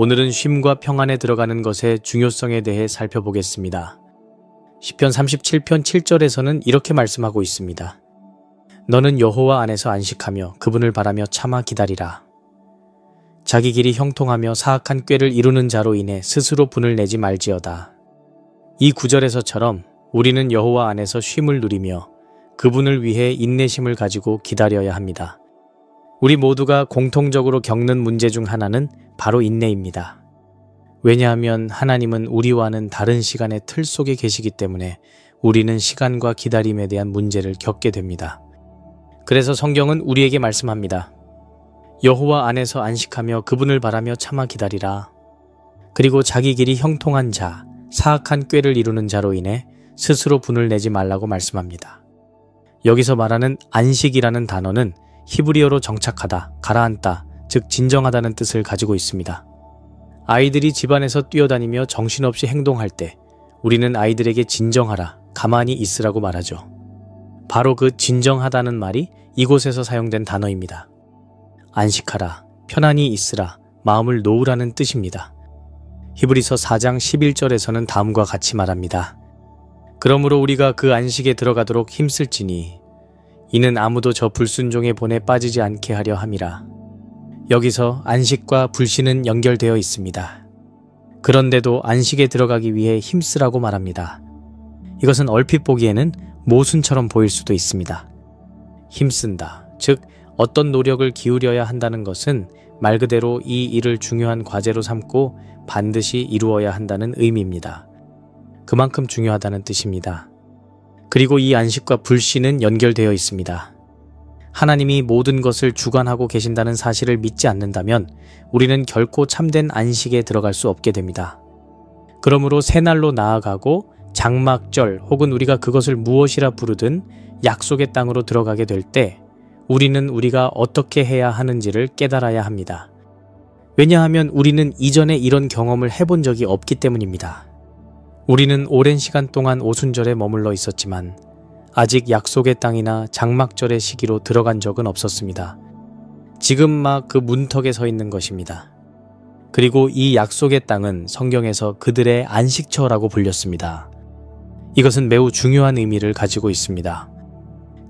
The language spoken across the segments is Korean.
오늘은 쉼과 평안에 들어가는 것의 중요성에 대해 살펴보겠습니다. 시편 37편 7절에서는 이렇게 말씀하고 있습니다. 너는 여호와 안에서 안식하며 그분을 바라며 참아 기다리라. 자기 길이 형통하며 사악한 꾀를 이루는 자로 인해 스스로 분을 내지 말지어다. 이 구절에서처럼 우리는 여호와 안에서 쉼을 누리며 그분을 위해 인내심을 가지고 기다려야 합니다. 우리 모두가 공통적으로 겪는 문제 중 하나는 바로 인내입니다. 왜냐하면 하나님은 우리와는 다른 시간의 틀 속에 계시기 때문에 우리는 시간과 기다림에 대한 문제를 겪게 됩니다. 그래서 성경은 우리에게 말씀합니다. 여호와 안에서 안식하며 그분을 바라며 참아 기다리라. 그리고 자기 길이 형통한 자, 사악한 꾀를 이루는 자로 인해 스스로 분을 내지 말라고 말씀합니다. 여기서 말하는 안식이라는 단어는 히브리어로 정착하다, 가라앉다, 즉 진정하다는 뜻을 가지고 있습니다. 아이들이 집안에서 뛰어다니며 정신없이 행동할 때 우리는 아이들에게 진정하라, 가만히 있으라고 말하죠. 바로 그 진정하다는 말이 이곳에서 사용된 단어입니다. 안식하라, 편안히 있으라, 마음을 놓으라는 뜻입니다. 히브리서 4장 11절에서는 다음과 같이 말합니다. 그러므로 우리가 그 안식에 들어가도록 힘쓸지니 이는 아무도 저 불순종의 본에 빠지지 않게 하려 함이라. 여기서 안식과 불신은 연결되어 있습니다. 그런데도 안식에 들어가기 위해 힘쓰라고 말합니다. 이것은 얼핏 보기에는 모순처럼 보일 수도 있습니다. 힘쓴다, 즉 어떤 노력을 기울여야 한다는 것은 말 그대로 이 일을 중요한 과제로 삼고 반드시 이루어야 한다는 의미입니다. 그만큼 중요하다는 뜻입니다. 그리고 이 안식과 불신은 연결되어 있습니다. 하나님이 모든 것을 주관하고 계신다는 사실을 믿지 않는다면 우리는 결코 참된 안식에 들어갈 수 없게 됩니다. 그러므로 새날로 나아가고 장막절 혹은 우리가 그것을 무엇이라 부르든 약속의 땅으로 들어가게 될 때 우리는 우리가 어떻게 해야 하는지를 깨달아야 합니다. 왜냐하면 우리는 이전에 이런 경험을 해본 적이 없기 때문입니다. 우리는 오랜 시간 동안 오순절에 머물러 있었지만 아직 약속의 땅이나 장막절의 시기로 들어간 적은 없었습니다. 지금 막 그 문턱에 서 있는 것입니다. 그리고 이 약속의 땅은 성경에서 그들의 안식처라고 불렸습니다. 이것은 매우 중요한 의미를 가지고 있습니다.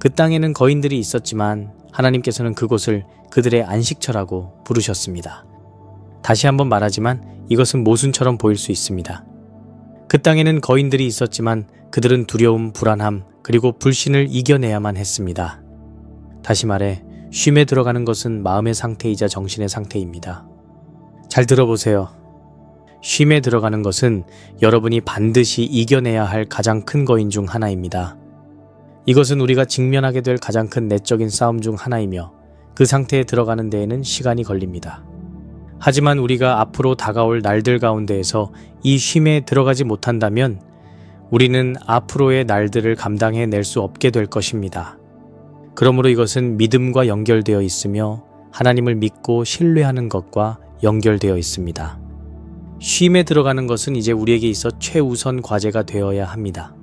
그 땅에는 거인들이 있었지만 하나님께서는 그곳을 그들의 안식처라고 부르셨습니다. 다시 한번 말하지만 이것은 모순처럼 보일 수 있습니다. 그 땅에는 거인들이 있었지만 그들은 두려움, 불안함, 그리고 불신을 이겨내야만 했습니다. 다시 말해 쉼에 들어가는 것은 마음의 상태이자 정신의 상태입니다. 잘 들어보세요. 쉼에 들어가는 것은 여러분이 반드시 이겨내야 할 가장 큰 거인 중 하나입니다. 이것은 우리가 직면하게 될 가장 큰 내적인 싸움 중 하나이며 그 상태에 들어가는 데에는 시간이 걸립니다. 하지만 우리가 앞으로 다가올 날들 가운데에서 이 쉼에 들어가지 못한다면 우리는 앞으로의 날들을 감당해낼 수 없게 될 것입니다. 그러므로 이것은 믿음과 연결되어 있으며 하나님을 믿고 신뢰하는 것과 연결되어 있습니다. 쉼에 들어가는 것은 이제 우리에게 있어 최우선 과제가 되어야 합니다.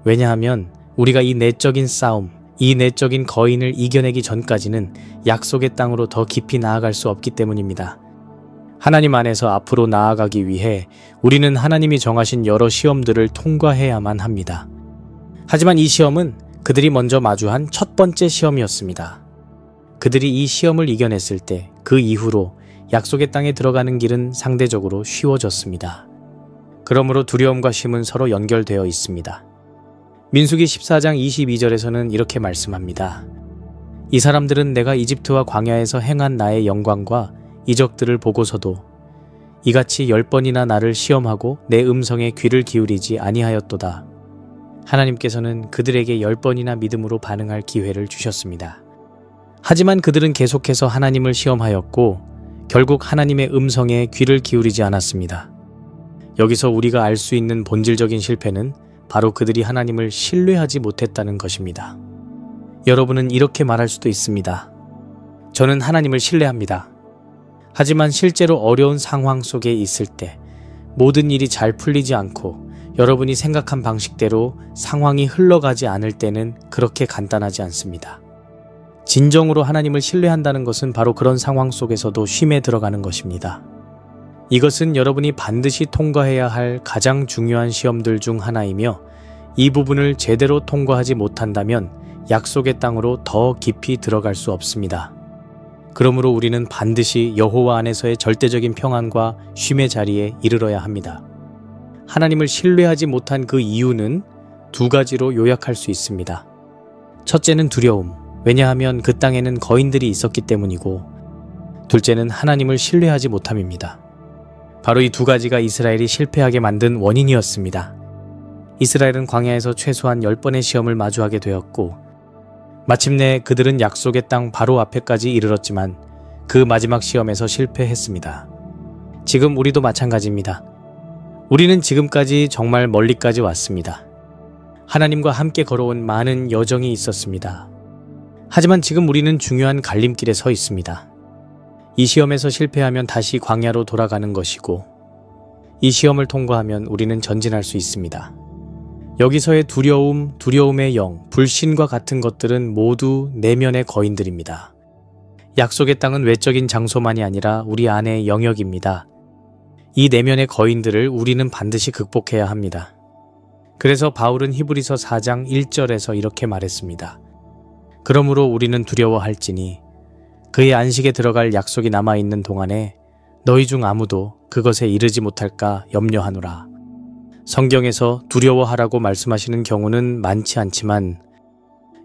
왜냐하면 우리가 이 내적인 싸움, 이 내적인 거인을 이겨내기 전까지는 약속의 땅으로 더 깊이 나아갈 수 없기 때문입니다. 하나님 안에서 앞으로 나아가기 위해 우리는 하나님이 정하신 여러 시험들을 통과해야만 합니다. 하지만 이 시험은 그들이 먼저 마주한 첫 번째 시험이었습니다. 그들이 이 시험을 이겨냈을 때 그 이후로 약속의 땅에 들어가는 길은 상대적으로 쉬워졌습니다. 그러므로 두려움과 쉼은 서로 연결되어 있습니다. 민수기 14장 22절에서는 이렇게 말씀합니다. 이 사람들은 내가 이집트와 광야에서 행한 나의 영광과 이적들을 보고서도 이같이 10번이나 나를 시험하고 내 음성에 귀를 기울이지 아니하였도다. 하나님께서는 그들에게 10번이나 믿음으로 반응할 기회를 주셨습니다. 하지만 그들은 계속해서 하나님을 시험하였고 결국 하나님의 음성에 귀를 기울이지 않았습니다. 여기서 우리가 알 수 있는 본질적인 실패는 바로 그들이 하나님을 신뢰하지 못했다는 것입니다. 여러분은 이렇게 말할 수도 있습니다. 저는 하나님을 신뢰합니다. 하지만 실제로 어려운 상황 속에 있을 때 모든 일이 잘 풀리지 않고 여러분이 생각한 방식대로 상황이 흘러가지 않을 때는 그렇게 간단하지 않습니다. 진정으로 하나님을 신뢰한다는 것은 바로 그런 상황 속에서도 쉼에 들어가는 것입니다. 이것은 여러분이 반드시 통과해야 할 가장 중요한 시험들 중 하나이며 이 부분을 제대로 통과하지 못한다면 약속의 땅으로 더 깊이 들어갈 수 없습니다. 그러므로 우리는 반드시 여호와 안에서의 절대적인 평안과 쉼의 자리에 이르러야 합니다. 하나님을 신뢰하지 못한 그 이유는 두 가지로 요약할 수 있습니다. 첫째는 두려움, 왜냐하면 그 땅에는 거인들이 있었기 때문이고, 둘째는 하나님을 신뢰하지 못함입니다. 바로 이 두 가지가 이스라엘이 실패하게 만든 원인이었습니다. 이스라엘은 광야에서 최소한 10번의 시험을 마주하게 되었고, 마침내 그들은 약속의 땅 바로 앞에까지 이르렀지만 그 마지막 시험에서 실패했습니다. 지금 우리도 마찬가지입니다. 우리는 지금까지 정말 멀리까지 왔습니다. 하나님과 함께 걸어온 많은 여정이 있었습니다. 하지만 지금 우리는 중요한 갈림길에 서 있습니다. 이 시험에서 실패하면 다시 광야로 돌아가는 것이고, 이 시험을 통과하면 우리는 전진할 수 있습니다. 여기서의 두려움, 두려움의 영, 불신과 같은 것들은 모두 내면의 거인들입니다. 약속의 땅은 외적인 장소만이 아니라 우리 안의 영역입니다. 이 내면의 거인들을 우리는 반드시 극복해야 합니다. 그래서 바울은 히브리서 4장 1절에서 이렇게 말했습니다. 그러므로 우리는 두려워할지니 그의 안식에 들어갈 약속이 남아있는 동안에 너희 중 아무도 그것에 이르지 못할까 염려하노라. 성경에서 두려워하라고 말씀하시는 경우는 많지 않지만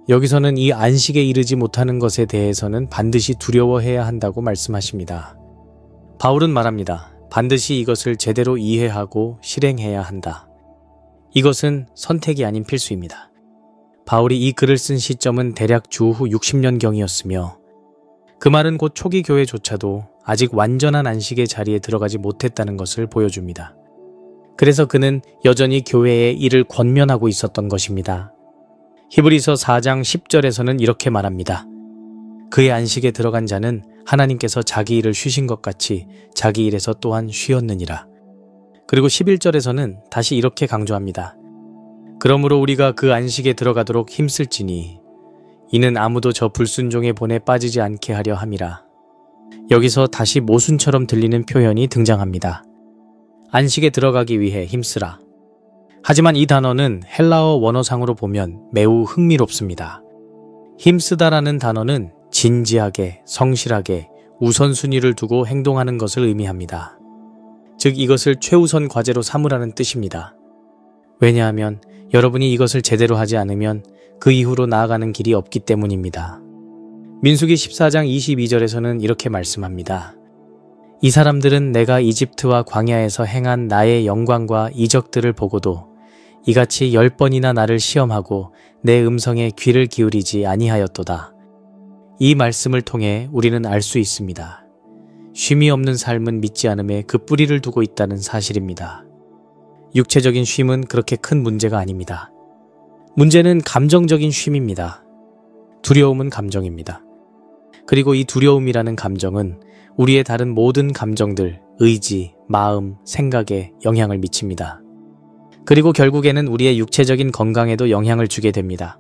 여기서는 이 안식에 이르지 못하는 것에 대해서는 반드시 두려워해야 한다고 말씀하십니다. 바울은 말합니다. 반드시 이것을 제대로 이해하고 실행해야 한다. 이것은 선택이 아닌 필수입니다. 바울이 이 글을 쓴 시점은 대략 주후 60년경이었으며 그 말은 곧 초기 교회조차도 아직 완전한 안식의 자리에 들어가지 못했다는 것을 보여줍니다. 그래서 그는 여전히 교회의 일을 권면하고 있었던 것입니다. 히브리서 4장 10절에서는 이렇게 말합니다. 그의 안식에 들어간 자는 하나님께서 자기 일을 쉬신 것 같이 자기 일에서 또한 쉬었느니라. 그리고 11절에서는 다시 이렇게 강조합니다. 그러므로 우리가 그 안식에 들어가도록 힘쓸지니 이는 아무도 저 불순종의 본에 빠지지 않게 하려 함이라. 여기서 다시 모순처럼 들리는 표현이 등장합니다. 안식에 들어가기 위해 힘쓰라. 하지만 이 단어는 헬라어 원어상으로 보면 매우 흥미롭습니다. 힘쓰다라는 단어는 진지하게, 성실하게, 우선순위를 두고 행동하는 것을 의미합니다. 즉 이것을 최우선 과제로 삼으라는 뜻입니다. 왜냐하면 여러분이 이것을 제대로 하지 않으면 그 이후로 나아가는 길이 없기 때문입니다. 민수기 14장 22절에서는 이렇게 말씀합니다. 이 사람들은 내가 이집트와 광야에서 행한 나의 영광과 이적들을 보고도 이같이 10번이나 나를 시험하고 내 음성에 귀를 기울이지 아니하였도다. 이 말씀을 통해 우리는 알 수 있습니다. 쉼이 없는 삶은 믿지 않음에 그 뿌리를 두고 있다는 사실입니다. 육체적인 쉼은 그렇게 큰 문제가 아닙니다. 문제는 감정적인 쉼입니다. 두려움은 감정입니다. 그리고 이 두려움이라는 감정은 우리의 다른 모든 감정들, 의지, 마음, 생각에 영향을 미칩니다. 그리고 결국에는 우리의 육체적인 건강에도 영향을 주게 됩니다.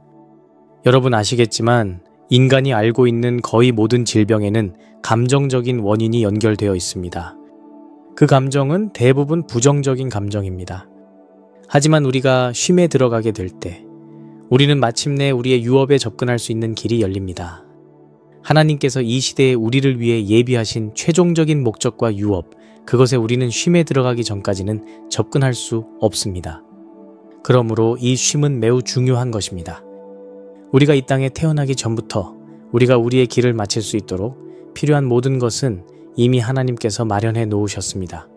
여러분 아시겠지만 인간이 알고 있는 거의 모든 질병에는 감정적인 원인이 연결되어 있습니다. 그 감정은 대부분 부정적인 감정입니다. 하지만 우리가 쉼에 들어가게 될 때 우리는 마침내 우리의 유업에 접근할 수 있는 길이 열립니다. 하나님께서 이 시대에 우리를 위해 예비하신 최종적인 목적과 유업, 그것에 우리는 쉼에 들어가기 전까지는 접근할 수 없습니다. 그러므로 이 쉼은 매우 중요한 것입니다. 우리가 이 땅에 태어나기 전부터 우리가 우리의 길을 마칠 수 있도록 필요한 모든 것은 이미 하나님께서 마련해 놓으셨습니다.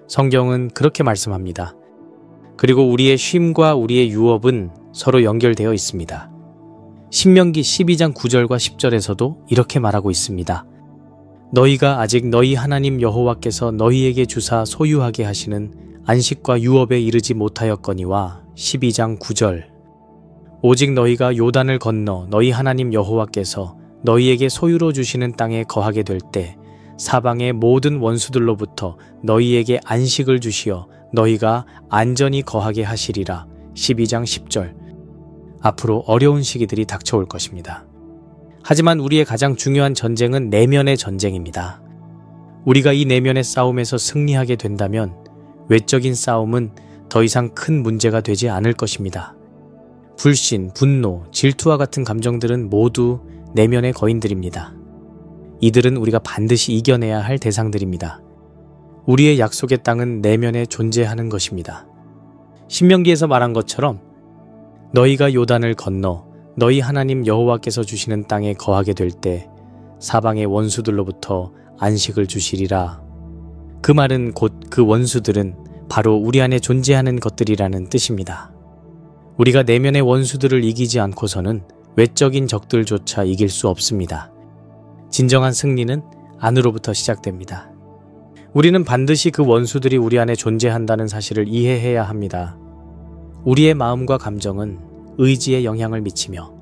성경은 그렇게 말씀합니다. 그리고 우리의 쉼과 우리의 유업은 서로 연결되어 있습니다. 신명기 12장 9절과 10절에서도 이렇게 말하고 있습니다. 너희가 아직 너희 하나님 여호와께서 너희에게 주사 소유하게 하시는 안식과 유업에 이르지 못하였거니와 12장 9절 오직 너희가 요단을 건너 너희 하나님 여호와께서 너희에게 소유로 주시는 땅에 거하게 될 때 사방의 모든 원수들로부터 너희에게 안식을 주시어 너희가 안전히 거하게 하시리라. 12장 10절 앞으로 어려운 시기들이 닥쳐올 것입니다. 하지만 우리의 가장 중요한 전쟁은 내면의 전쟁입니다. 우리가 이 내면의 싸움에서 승리하게 된다면 외적인 싸움은 더 이상 큰 문제가 되지 않을 것입니다. 불신, 분노, 질투와 같은 감정들은 모두 내면의 거인들입니다. 이들은 우리가 반드시 이겨내야 할 대상들입니다. 우리의 약속의 땅은 내면에 존재하는 것입니다. 신명기에서 말한 것처럼 너희가 요단을 건너 너희 하나님 여호와께서 주시는 땅에 거하게 될 때 사방의 원수들로부터 안식을 주시리라. 그 말은 곧 그 원수들은 바로 우리 안에 존재하는 것들이라는 뜻입니다. 우리가 내면의 원수들을 이기지 않고서는 외적인 적들조차 이길 수 없습니다. 진정한 승리는 안으로부터 시작됩니다. 우리는 반드시 그 원수들이 우리 안에 존재한다는 사실을 이해해야 합니다. 우리의 마음과 감정은 의지에 영향을 미치며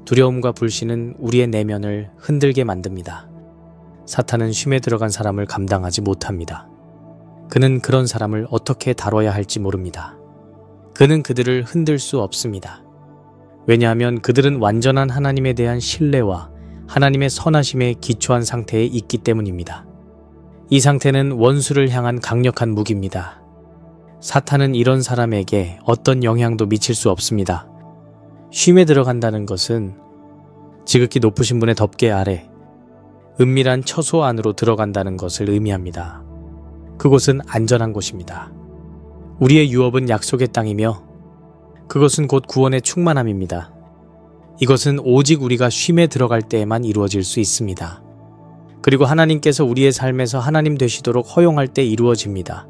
두려움과 불신은 우리의 내면을 흔들게 만듭니다. 사탄은 쉼에 들어간 사람을 감당하지 못합니다. 그는 그런 사람을 어떻게 다뤄야 할지 모릅니다. 그는 그들을 흔들 수 없습니다. 왜냐하면 그들은 완전한 하나님에 대한 신뢰와 하나님의 선하심에 기초한 상태에 있기 때문입니다. 이 상태는 원수를 향한 강력한 무기입니다. 사탄은 이런 사람에게 어떤 영향도 미칠 수 없습니다. 쉼에 들어간다는 것은 지극히 높으신 분의 덮개 아래 은밀한 처소 안으로 들어간다는 것을 의미합니다. 그곳은 안전한 곳입니다. 우리의 유업은 약속의 땅이며 그것은 곧 구원의 충만함입니다. 이것은 오직 우리가 쉼에 들어갈 때에만 이루어질 수 있습니다. 그리고 하나님께서 우리의 삶에서 하나님 되시도록 허용할 때 이루어집니다.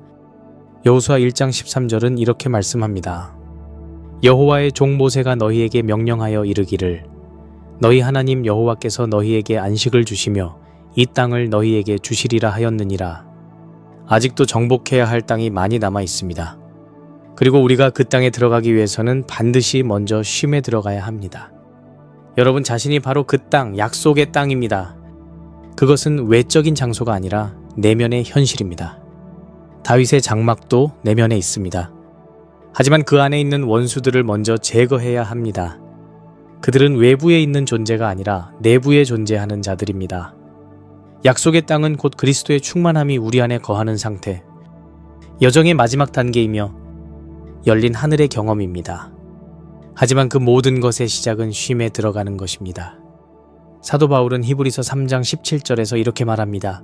여호수아 1장 13절은 이렇게 말씀합니다. 여호와의 종 모세가 너희에게 명령하여 이르기를 너희 하나님 여호와께서 너희에게 안식을 주시며 이 땅을 너희에게 주시리라 하였느니라. 아직도 정복해야 할 땅이 많이 남아 있습니다. 그리고 우리가 그 땅에 들어가기 위해서는 반드시 먼저 쉼에 들어가야 합니다. 여러분 자신이 바로 그 땅, 약속의 땅입니다. 그것은 외적인 장소가 아니라 내면의 현실입니다. 다윗의 장막도 내면에 있습니다. 하지만 그 안에 있는 원수들을 먼저 제거해야 합니다. 그들은 외부에 있는 존재가 아니라 내부에 존재하는 자들입니다. 약속의 땅은 곧 그리스도의 충만함이 우리 안에 거하는 상태, 여정의 마지막 단계이며 열린 하늘의 경험입니다. 하지만 그 모든 것의 시작은 쉼에 들어가는 것입니다. 사도 바울은 히브리서 3장 17절에서 이렇게 말합니다.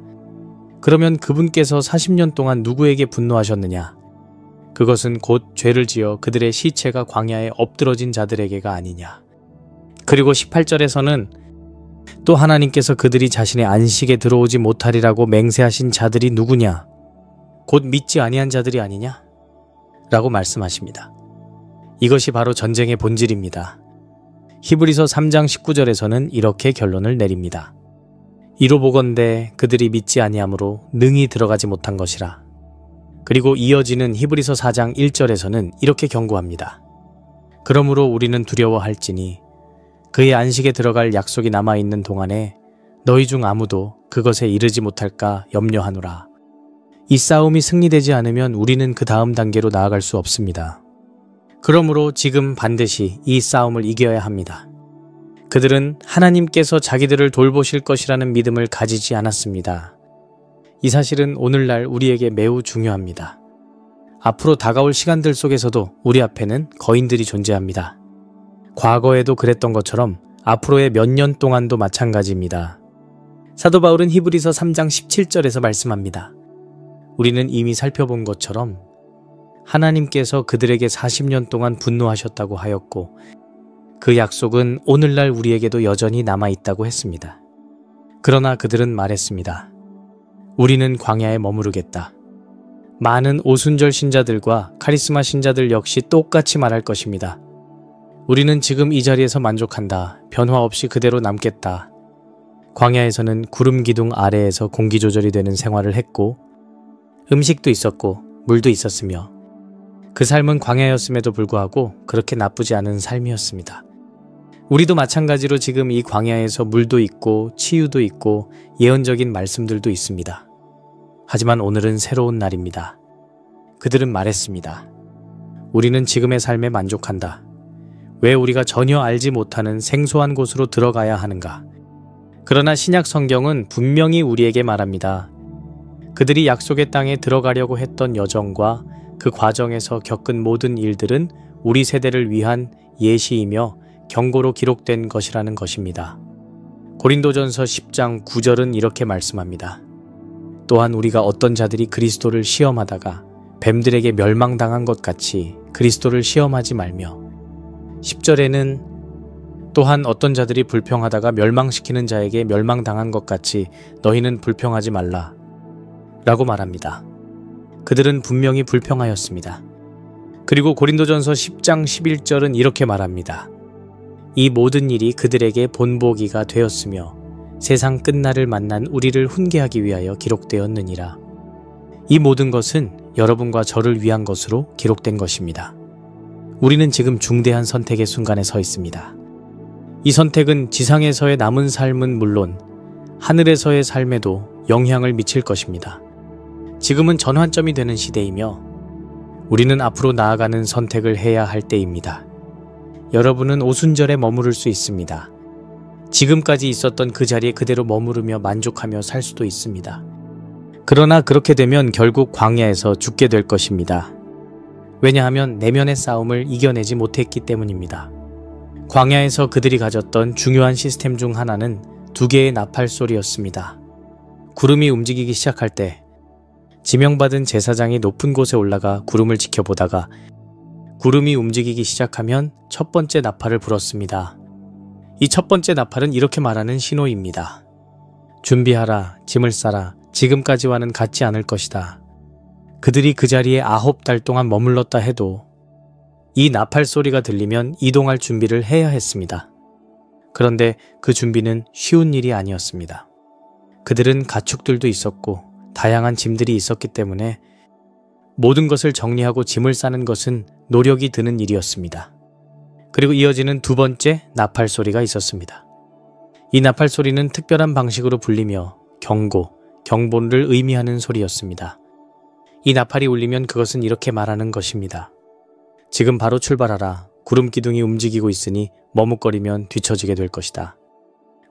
그러면 그분께서 40년 동안 누구에게 분노하셨느냐? 그것은 곧 죄를 지어 그들의 시체가 광야에 엎드러진 자들에게가 아니냐. 그리고 18절에서는 또 하나님께서 그들이 자신의 안식에 들어오지 못하리라고 맹세하신 자들이 누구냐? 곧 믿지 아니한 자들이 아니냐? 라고 말씀하십니다. 이것이 바로 전쟁의 본질입니다. 히브리서 3장 19절에서는 이렇게 결론을 내립니다. 이로 보건대 그들이 믿지 아니하므로 능히 들어가지 못한 것이라. 그리고 이어지는 히브리서 4장 1절에서는 이렇게 경고합니다. 그러므로 우리는 두려워할지니 그의 안식에 들어갈 약속이 남아있는 동안에 너희 중 아무도 그것에 이르지 못할까 염려하노라. 이 싸움이 승리되지 않으면 우리는 그 다음 단계로 나아갈 수 없습니다. 그러므로 지금 반드시 이 싸움을 이겨야 합니다. 그들은 하나님께서 자기들을 돌보실 것이라는 믿음을 가지지 않았습니다. 이 사실은 오늘날 우리에게 매우 중요합니다. 앞으로 다가올 시간들 속에서도 우리 앞에는 거인들이 존재합니다. 과거에도 그랬던 것처럼 앞으로의 몇 년 동안도 마찬가지입니다. 사도 바울은 히브리서 3장 17절에서 말씀합니다. 우리는 이미 살펴본 것처럼 하나님께서 그들에게 40년 동안 분노하셨다고 하였고 그 약속은 오늘날 우리에게도 여전히 남아있다고 했습니다. 그러나 그들은 말했습니다. 우리는 광야에 머무르겠다. 많은 오순절 신자들과 카리스마 신자들 역시 똑같이 말할 것입니다. 우리는 지금 이 자리에서 만족한다. 변화 없이 그대로 남겠다. 광야에서는 구름 기둥 아래에서 공기 조절이 되는 생활을 했고 음식도 있었고 물도 있었으며 그 삶은 광야였음에도 불구하고 그렇게 나쁘지 않은 삶이었습니다. 우리도 마찬가지로 지금 이 광야에서 물도 있고 치유도 있고 예언적인 말씀들도 있습니다. 하지만 오늘은 새로운 날입니다. 그들은 말했습니다. 우리는 지금의 삶에 만족한다. 왜 우리가 전혀 알지 못하는 생소한 곳으로 들어가야 하는가? 그러나 신약 성경은 분명히 우리에게 말합니다. 그들이 약속의 땅에 들어가려고 했던 여정과 그 과정에서 겪은 모든 일들은 우리 세대를 위한 예시이며 경고로 기록된 것이라는 것입니다. 고린도전서 10장 9절은 이렇게 말씀합니다. 또한 우리가 어떤 자들이 그리스도를 시험하다가 뱀들에게 멸망당한 것 같이 그리스도를 시험하지 말며, 10절에는 또한 어떤 자들이 불평하다가 멸망시키는 자에게 멸망당한 것 같이 너희는 불평하지 말라 라고 말합니다. 그들은 분명히 불평하였습니다. 그리고 고린도전서 10장 11절은 이렇게 말합니다. 이 모든 일이 그들에게 본보기가 되었으며 세상 끝날을 만난 우리를 훈계하기 위하여 기록되었느니라. 이 모든 것은 여러분과 저를 위한 것으로 기록된 것입니다. 우리는 지금 중대한 선택의 순간에 서 있습니다. 이 선택은 지상에서의 남은 삶은 물론 하늘에서의 삶에도 영향을 미칠 것입니다. 지금은 전환점이 되는 시대이며 우리는 앞으로 나아가는 선택을 해야 할 때입니다. 여러분은 오순절에 머무를 수 있습니다. 지금까지 있었던 그 자리에 그대로 머무르며 만족하며 살 수도 있습니다. 그러나 그렇게 되면 결국 광야에서 죽게 될 것입니다. 왜냐하면 내면의 싸움을 이겨내지 못했기 때문입니다. 광야에서 그들이 가졌던 중요한 시스템 중 하나는 2개의 나팔 소리였습니다. 구름이 움직이기 시작할 때 지명받은 제사장이 높은 곳에 올라가 구름을 지켜보다가 구름이 움직이기 시작하면 첫 번째 나팔을 불었습니다. 이 첫 번째 나팔은 이렇게 말하는 신호입니다. 준비하라, 짐을 싸라, 지금까지와는 같지 않을 것이다. 그들이 그 자리에 9달 동안 머물렀다 해도 이 나팔 소리가 들리면 이동할 준비를 해야 했습니다. 그런데 그 준비는 쉬운 일이 아니었습니다. 그들은 가축들도 있었고 다양한 짐들이 있었기 때문에 모든 것을 정리하고 짐을 싸는 것은 노력이 드는 일이었습니다. 그리고 이어지는 2번째 나팔 소리가 있었습니다. 이 나팔 소리는 특별한 방식으로 불리며 경보를 의미하는 소리였습니다. 이 나팔이 울리면 그것은 이렇게 말하는 것입니다. 지금 바로 출발하라. 구름 기둥이 움직이고 있으니 머뭇거리면 뒤처지게 될 것이다.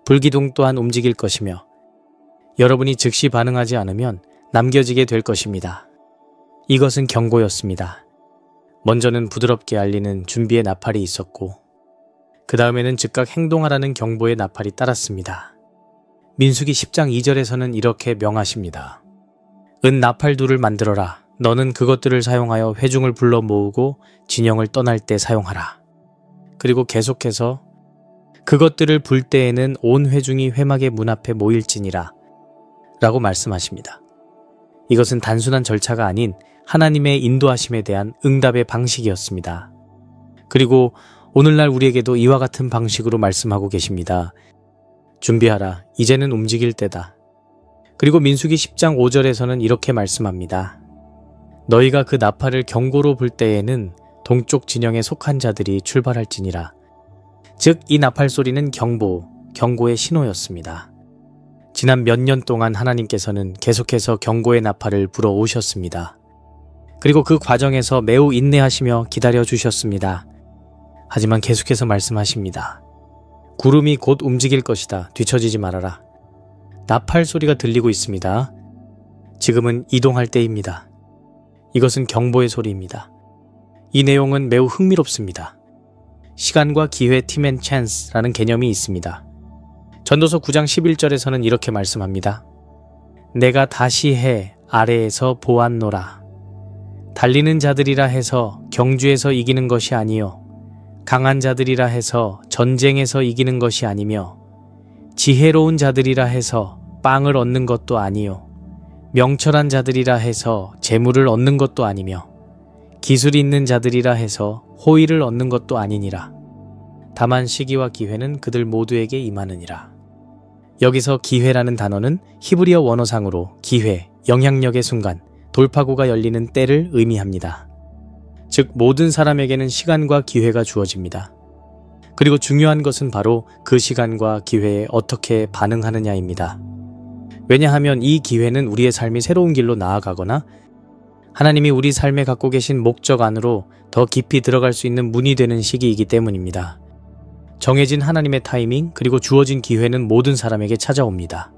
불기둥 또한 움직일 것이며 여러분이 즉시 반응하지 않으면 남겨지게 될 것입니다. 이것은 경고였습니다. 먼저는 부드럽게 알리는 준비의 나팔이 있었고 그 다음에는 즉각 행동하라는 경보의 나팔이 따랐습니다. 민수기 10장 2절에서는 이렇게 명하십니다. 은 나팔 둘을 만들어라. 너는 그것들을 사용하여 회중을 불러 모으고 진영을 떠날 때 사용하라. 그리고 계속해서 그것들을 불 때에는 온 회중이 회막의 문 앞에 모일지니라 라고 말씀하십니다. 이것은 단순한 절차가 아닌 하나님의 인도하심에 대한 응답의 방식이었습니다. 그리고 오늘날 우리에게도 이와 같은 방식으로 말씀하고 계십니다. 준비하라. 이제는 움직일 때다. 그리고 민수기 10장 5절에서는 이렇게 말씀합니다. 너희가 그 나팔을 경고로 불 때에는 동쪽 진영에 속한 자들이 출발할지니라. 즉 이 나팔 소리는 경고의 신호였습니다. 지난 몇 년 동안 하나님께서는 계속해서 경고의 나팔을 불어오셨습니다. 그리고 그 과정에서 매우 인내하시며 기다려 주셨습니다. 하지만 계속해서 말씀하십니다. 구름이 곧 움직일 것이다. 뒤처지지 말아라. 나팔 소리가 들리고 있습니다. 지금은 이동할 때입니다. 이것은 경보의 소리입니다. 이 내용은 매우 흥미롭습니다. 시간과 기회 팀 앤 찬스라는 개념이 있습니다. 전도서 9장 11절에서는 이렇게 말씀합니다. 내가 다시 해 아래에서 보았노라. 달리는 자들이라 해서 경주에서 이기는 것이 아니요 강한 자들이라 해서 전쟁에서 이기는 것이 아니며 지혜로운 자들이라 해서 빵을 얻는 것도 아니요 명철한 자들이라 해서 재물을 얻는 것도 아니며 기술이 있는 자들이라 해서 호의를 얻는 것도 아니니라. 다만 시기와 기회는 그들 모두에게 임하느니라. 여기서 기회라는 단어는 히브리어 원어상으로 기회, 영향력의 순간, 돌파구가 열리는 때를 의미합니다. 즉 모든 사람에게는 시간과 기회가 주어집니다. 그리고 중요한 것은 바로 그 시간과 기회에 어떻게 반응하느냐입니다. 왜냐하면 이 기회는 우리의 삶이 새로운 길로 나아가거나 하나님이 우리 삶에 갖고 계신 목적 안으로 더 깊이 들어갈 수 있는 문이 되는 시기이기 때문입니다. 정해진 하나님의 타이밍 그리고 주어진 기회는 모든 사람에게 찾아옵니다.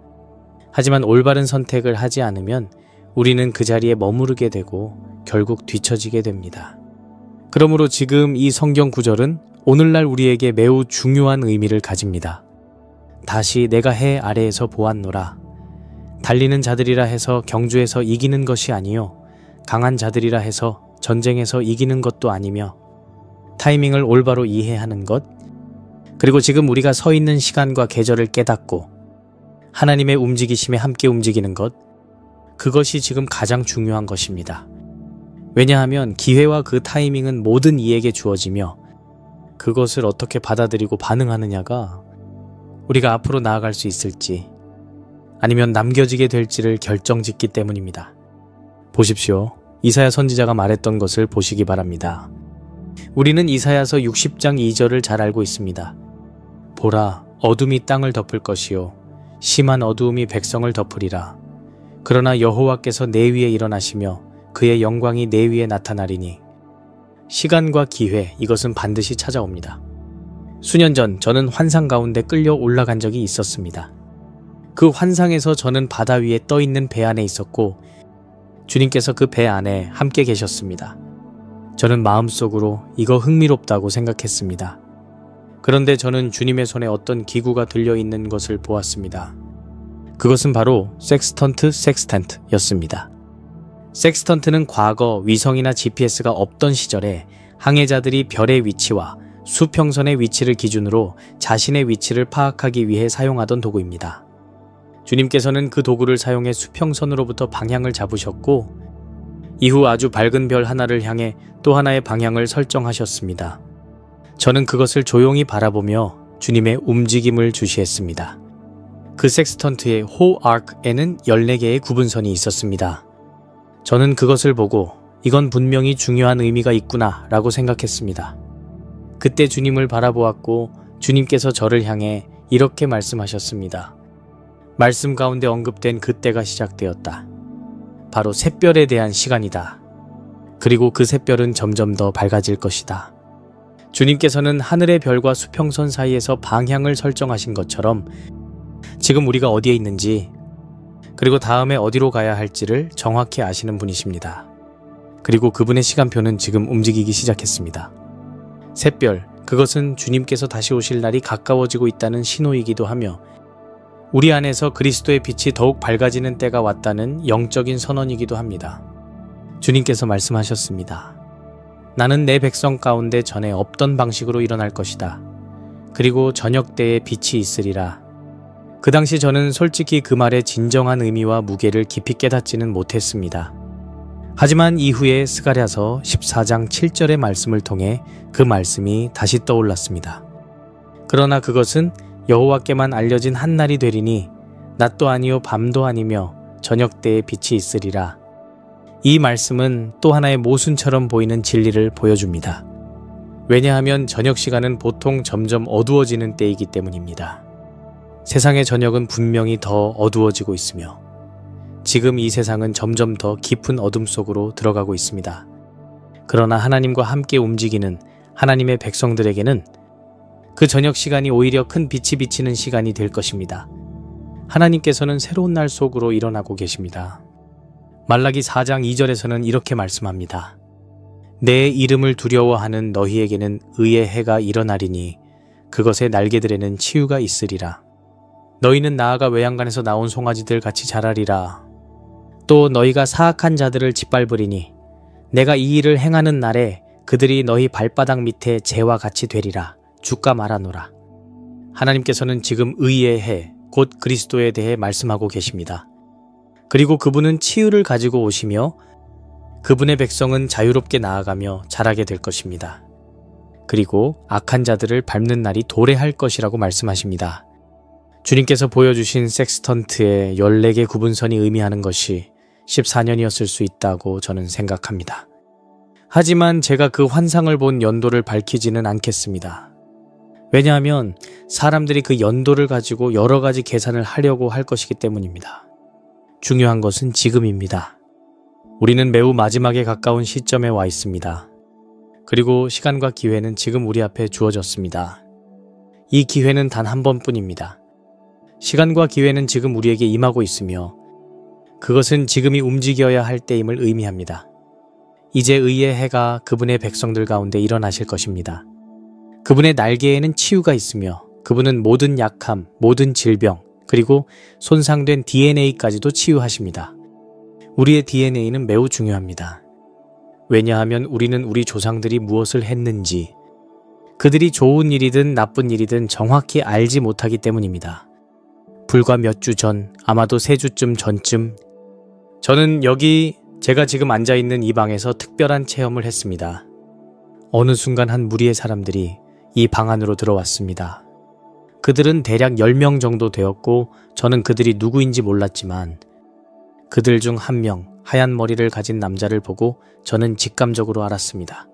하지만 올바른 선택을 하지 않으면 우리는 그 자리에 머무르게 되고 결국 뒤처지게 됩니다. 그러므로 지금 이 성경 구절은 오늘날 우리에게 매우 중요한 의미를 가집니다. 다시 내가 해 아래에서 보았노라. 달리는 자들이라 해서 경주에서 이기는 것이 아니요 강한 자들이라 해서 전쟁에서 이기는 것도 아니며 타이밍을 올바로 이해하는 것, 그리고 지금 우리가 서 있는 시간과 계절을 깨닫고 하나님의 움직이심에 함께 움직이는 것, 그것이 지금 가장 중요한 것입니다. 왜냐하면 기회와 그 타이밍은 모든 이에게 주어지며 그것을 어떻게 받아들이고 반응하느냐가 우리가 앞으로 나아갈 수 있을지 아니면 남겨지게 될지를 결정짓기 때문입니다. 보십시오. 이사야 선지자가 말했던 것을 보시기 바랍니다. 우리는 이사야서 60장 2절을 잘 알고 있습니다. 보라, 어둠이 땅을 덮을 것이요 심한 어두움이 백성을 덮으리라. 그러나 여호와께서 내 위에 일어나시며 그의 영광이 내 위에 나타나리니. 시간과 기회, 이것은 반드시 찾아옵니다. 수년 전 저는 환상 가운데 끌려 올라간 적이 있었습니다. 그 환상에서 저는 바다 위에 떠 있는 배 안에 있었고 주님께서 그 배 안에 함께 계셨습니다. 저는 마음속으로 이거 흥미롭다고 생각했습니다. 그런데 저는 주님의 손에 어떤 기구가 들려있는 것을 보았습니다. 그것은 바로 섹스턴트였습니다. 섹스턴트는 과거 위성이나 GPS가 없던 시절에 항해자들이 별의 위치와 수평선의 위치를 기준으로 자신의 위치를 파악하기 위해 사용하던 도구입니다. 주님께서는 그 도구를 사용해 수평선으로부터 방향을 잡으셨고 이후 아주 밝은 별 하나를 향해 또 하나의 방향을 설정하셨습니다. 저는 그것을 조용히 바라보며 주님의 움직임을 주시했습니다. 그 섹스턴트의 호아크에는 14개의 구분선이 있었습니다. 저는 그것을 보고 이건 분명히 중요한 의미가 있구나 라고 생각했습니다. 그때 주님을 바라보았고 주님께서 저를 향해 이렇게 말씀하셨습니다. 말씀 가운데 언급된 그때가 시작되었다. 바로 샛별에 대한 시간이다. 그리고 그 샛별은 점점 더 밝아질 것이다. 주님께서는 하늘의 별과 수평선 사이에서 방향을 설정하신 것처럼 지금 우리가 어디에 있는지 그리고 다음에 어디로 가야 할지를 정확히 아시는 분이십니다. 그리고 그분의 시간표는 지금 움직이기 시작했습니다. 샛별, 그것은 주님께서 다시 오실 날이 가까워지고 있다는 신호이기도 하며 우리 안에서 그리스도의 빛이 더욱 밝아지는 때가 왔다는 영적인 선언이기도 합니다. 주님께서 말씀하셨습니다. 나는 내 백성 가운데 전에 없던 방식으로 일어날 것이다. 그리고 저녁 때에 빛이 있으리라. 그 당시 저는 솔직히 그 말의 진정한 의미와 무게를 깊이 깨닫지는 못했습니다. 하지만 이후에 스가랴서 14장 7절의 말씀을 통해 그 말씀이 다시 떠올랐습니다. 그러나 그것은 여호와께만 알려진 한날이 되리니 낮도 아니요 밤도 아니며 저녁 때에 빛이 있으리라. 이 말씀은 또 하나의 모순처럼 보이는 진리를 보여줍니다. 왜냐하면 저녁 시간은 보통 점점 어두워지는 때이기 때문입니다. 세상의 저녁은 분명히 더 어두워지고 있으며 지금 이 세상은 점점 더 깊은 어둠 속으로 들어가고 있습니다. 그러나 하나님과 함께 움직이는 하나님의 백성들에게는 그 저녁 시간이 오히려 큰 빛이 비치는 시간이 될 것입니다. 하나님께서는 새로운 날 속으로 일어나고 계십니다. 말라기 4장 2절에서는 이렇게 말씀합니다. 내 이름을 두려워하는 너희에게는 의의 해가 일어나리니 그것의 날개들에는 치유가 있으리라. 너희는 나아가 외양간에서 나온 송아지들 같이 자라리라. 또 너희가 사악한 자들을 짓밟으리니 내가 이 일을 행하는 날에 그들이 너희 발바닥 밑에 재와 같이 되리라. 주가 말하노라. 하나님께서는 지금 의의 해, 곧 그리스도에 대해 말씀하고 계십니다. 그리고 그분은 치유를 가지고 오시며 그분의 백성은 자유롭게 나아가며 자라게 될 것입니다. 그리고 악한 자들을 밟는 날이 도래할 것이라고 말씀하십니다. 주님께서 보여주신 섹스턴트의 14개 구분선이 의미하는 것이 14년이었을 수 있다고 저는 생각합니다. 하지만 제가 그 환상을 본 연도를 밝히지는 않겠습니다. 왜냐하면 사람들이 그 연도를 가지고 여러 가지 계산을 하려고 할 것이기 때문입니다. 중요한 것은 지금입니다. 우리는 매우 마지막에 가까운 시점에 와 있습니다. 그리고 시간과 기회는 지금 우리 앞에 주어졌습니다. 이 기회는 단 한 번뿐입니다. 시간과 기회는 지금 우리에게 임하고 있으며 그것은 지금이 움직여야 할 때임을 의미합니다. 이제 의의 해가 그분의 백성들 가운데 일어나실 것입니다. 그분의 날개에는 치유가 있으며 그분은 모든 약함, 모든 질병, 그리고 손상된 DNA까지도 치유하십니다. 우리의 DNA는 매우 중요합니다. 왜냐하면 우리는 우리 조상들이 무엇을 했는지, 그들이 좋은 일이든 나쁜 일이든 정확히 알지 못하기 때문입니다. 불과 몇 주 전, 아마도 3주쯤 전쯤, 저는 여기 제가 지금 앉아있는 이 방에서 특별한 체험을 했습니다. 어느 순간 한 무리의 사람들이 이 방 안으로 들어왔습니다. 그들은 대략 10명 정도 되었고 저는 그들이 누구인지 몰랐지만 그들 중 한 명, 하얀 머리를 가진 남자를 보고 저는 직감적으로 알았습니다.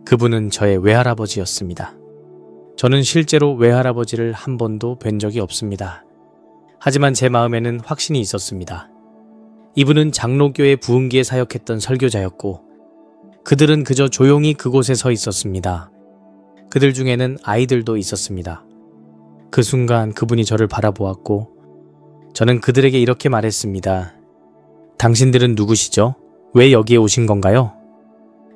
그분은 저의 외할아버지였습니다. 저는 실제로 외할아버지를 한 번도 뵌 적이 없습니다. 하지만 제 마음에는 확신이 있었습니다. 이분은 장로교회 부흥기에 사역했던 설교자였고 그들은 그저 조용히 그곳에 서 있었습니다. 그들 중에는 아이들도 있었습니다. 그 순간 그분이 저를 바라보았고 저는 그들에게 이렇게 말했습니다. 당신들은 누구시죠? 왜 여기에 오신 건가요?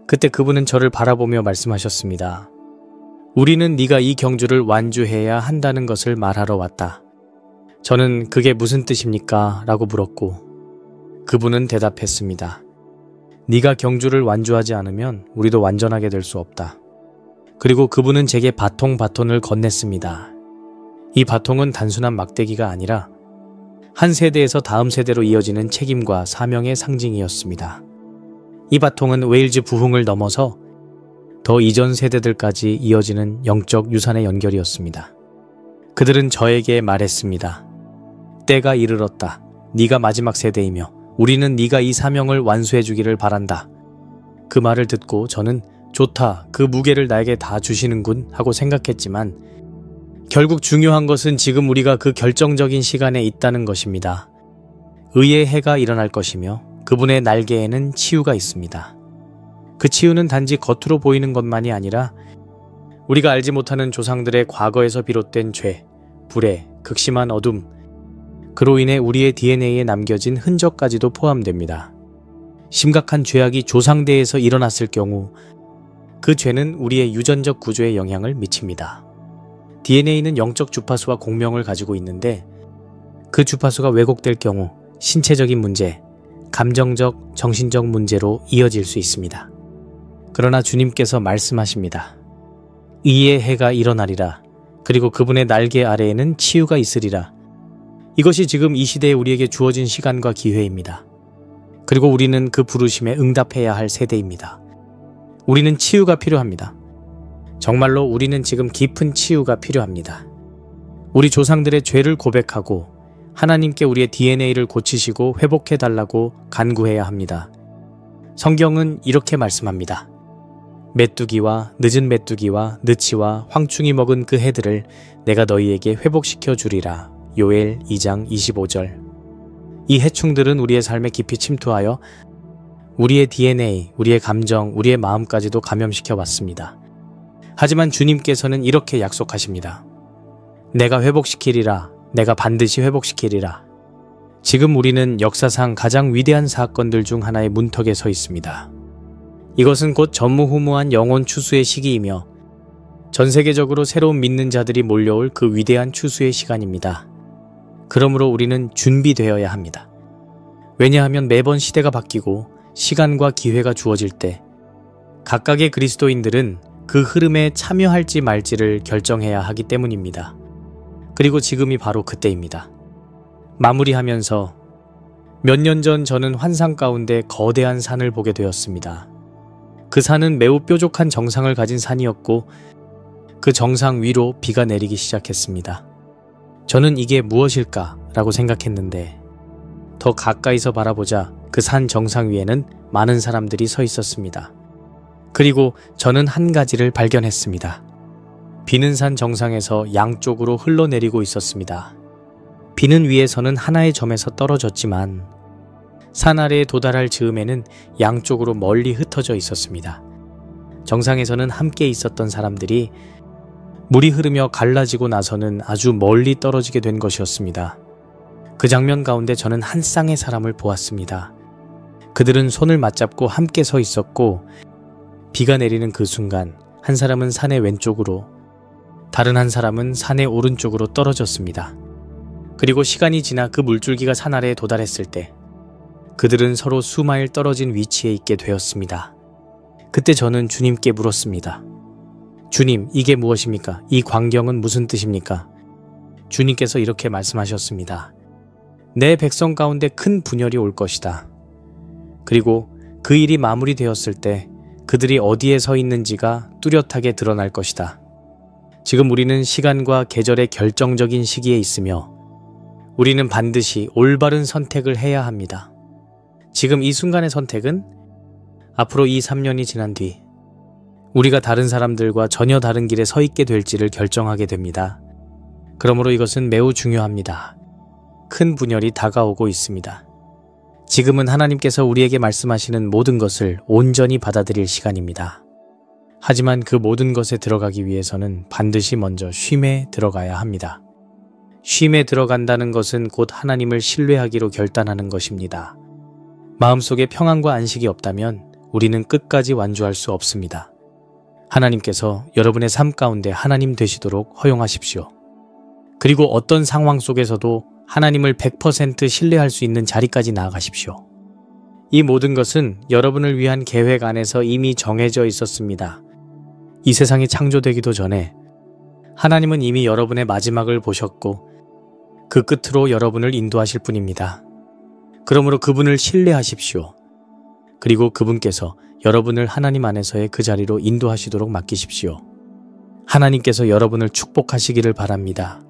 그때 그분은 저를 바라보며 말씀하셨습니다. 우리는 네가 이 경주를 완주해야 한다는 것을 말하러 왔다. 저는 그게 무슨 뜻입니까? 라고 물었고 그분은 대답했습니다. 네가 경주를 완주하지 않으면 우리도 완전하게 될 수 없다. 그리고 그분은 제게 바톤을 건넸습니다. 이 바통은 단순한 막대기가 아니라 한 세대에서 다음 세대로 이어지는 책임과 사명의 상징이었습니다. 이 바통은 웨일즈 부흥을 넘어서 더 이전 세대들까지 이어지는 영적 유산의 연결이었습니다. 그들은 저에게 말했습니다. 때가 이르렀다. 네가 마지막 세대이며 우리는 네가 이 사명을 완수해 주기를 바란다. 그 말을 듣고 저는 좋다. 그 무게를 나에게 다 주시는군 하고 생각했지만 결국 중요한 것은 지금 우리가 그 결정적인 시간에 있다는 것입니다. 의의 해가 일어날 것이며 그분의 날개에는 치유가 있습니다. 그 치유는 단지 겉으로 보이는 것만이 아니라 우리가 알지 못하는 조상들의 과거에서 비롯된 죄, 불의, 극심한 어둠, 그로 인해 우리의 DNA에 남겨진 흔적까지도 포함됩니다. 심각한 죄악이 조상대에서 일어났을 경우 그 죄는 우리의 유전적 구조에 영향을 미칩니다. DNA는 영적 주파수와 공명을 가지고 있는데 그 주파수가 왜곡될 경우 신체적인 문제, 감정적, 정신적 문제로 이어질 수 있습니다. 그러나 주님께서 말씀하십니다. 의의 해가 일어나리라. 그리고 그분의 날개 아래에는 치유가 있으리라. 이것이 지금 이 시대에 우리에게 주어진 시간과 기회입니다. 그리고 우리는 그 부르심에 응답해야 할 세대입니다. 우리는 치유가 필요합니다. 정말로 우리는 지금 깊은 치유가 필요합니다. 우리 조상들의 죄를 고백하고 하나님께 우리의 DNA를 고치시고 회복해달라고 간구해야 합니다. 성경은 이렇게 말씀합니다. 메뚜기와 늦은 메뚜기와 느치와 황충이 먹은 그 해들을 내가 너희에게 회복시켜 주리라. 요엘 2장 25절. 이 해충들은 우리의 삶에 깊이 침투하여 우리의 DNA, 우리의 감정, 우리의 마음까지도 감염시켜 왔습니다. 하지만 주님께서는 이렇게 약속하십니다. 내가 회복시키리라. 내가 반드시 회복시키리라. 지금 우리는 역사상 가장 위대한 사건들 중 하나의 문턱에 서 있습니다. 이것은 곧 전무후무한 영혼 추수의 시기이며 전 세계적으로 새로운 믿는 자들이 몰려올 그 위대한 추수의 시간입니다. 그러므로 우리는 준비되어야 합니다. 왜냐하면 매번 시대가 바뀌고 시간과 기회가 주어질 때 각각의 그리스도인들은 그 흐름에 참여할지 말지를 결정해야 하기 때문입니다. 그리고 지금이 바로 그때입니다. 마무리하면서 몇 년 전 저는 환상 가운데 거대한 산을 보게 되었습니다. 그 산은 매우 뾰족한 정상을 가진 산이었고 그 정상 위로 비가 내리기 시작했습니다. 저는 이게 무엇일까 라고 생각했는데 더 가까이서 바라보자 그 산 정상 위에는 많은 사람들이 서 있었습니다. 그리고 저는 한 가지를 발견했습니다. 비는 산 정상에서 양쪽으로 흘러내리고 있었습니다. 비는 위에서는 하나의 점에서 떨어졌지만 산 아래에 도달할 즈음에는 양쪽으로 멀리 흩어져 있었습니다. 정상에서는 함께 있었던 사람들이 물이 흐르며 갈라지고 나서는 아주 멀리 떨어지게 된 것이었습니다. 그 장면 가운데 저는 한 쌍의 사람을 보았습니다. 그들은 손을 맞잡고 함께 서 있었고 비가 내리는 그 순간 한 사람은 산의 왼쪽으로 다른 한 사람은 산의 오른쪽으로 떨어졌습니다. 그리고 시간이 지나 그 물줄기가 산 아래에 도달했을 때 그들은 서로 수마일 떨어진 위치에 있게 되었습니다. 그때 저는 주님께 물었습니다. 주님, 이게 무엇입니까? 이 광경은 무슨 뜻입니까? 주님께서 이렇게 말씀하셨습니다. 내 백성 가운데 큰 분열이 올 것이다. 그리고 그 일이 마무리되었을 때 그들이 어디에 서 있는지가 뚜렷하게 드러날 것이다. 지금 우리는 시간과 계절의 결정적인 시기에 있으며 우리는 반드시 올바른 선택을 해야 합니다. 지금 이 순간의 선택은 앞으로 이 3년이 지난 뒤 우리가 다른 사람들과 전혀 다른 길에 서 있게 될지를 결정하게 됩니다. 그러므로 이것은 매우 중요합니다. 큰 분열이 다가오고 있습니다. 지금은 하나님께서 우리에게 말씀하시는 모든 것을 온전히 받아들일 시간입니다. 하지만 그 모든 것에 들어가기 위해서는 반드시 먼저 쉼에 들어가야 합니다. 쉼에 들어간다는 것은 곧 하나님을 신뢰하기로 결단하는 것입니다. 마음속에 평안과 안식이 없다면 우리는 끝까지 완주할 수 없습니다. 하나님께서 여러분의 삶 가운데 하나님 되시도록 허용하십시오. 그리고 어떤 상황 속에서도 하나님을 100% 신뢰할 수 있는 자리까지 나아가십시오. 이 모든 것은 여러분을 위한 계획 안에서 이미 정해져 있었습니다. 이 세상이 창조되기도 전에 하나님은 이미 여러분의 마지막을 보셨고 그 끝으로 여러분을 인도하실 분입니다. 그러므로 그분을 신뢰하십시오. 그리고 그분께서 여러분을 하나님 안에서의 그 자리로 인도하시도록 맡기십시오. 하나님께서 여러분을 축복하시기를 바랍니다.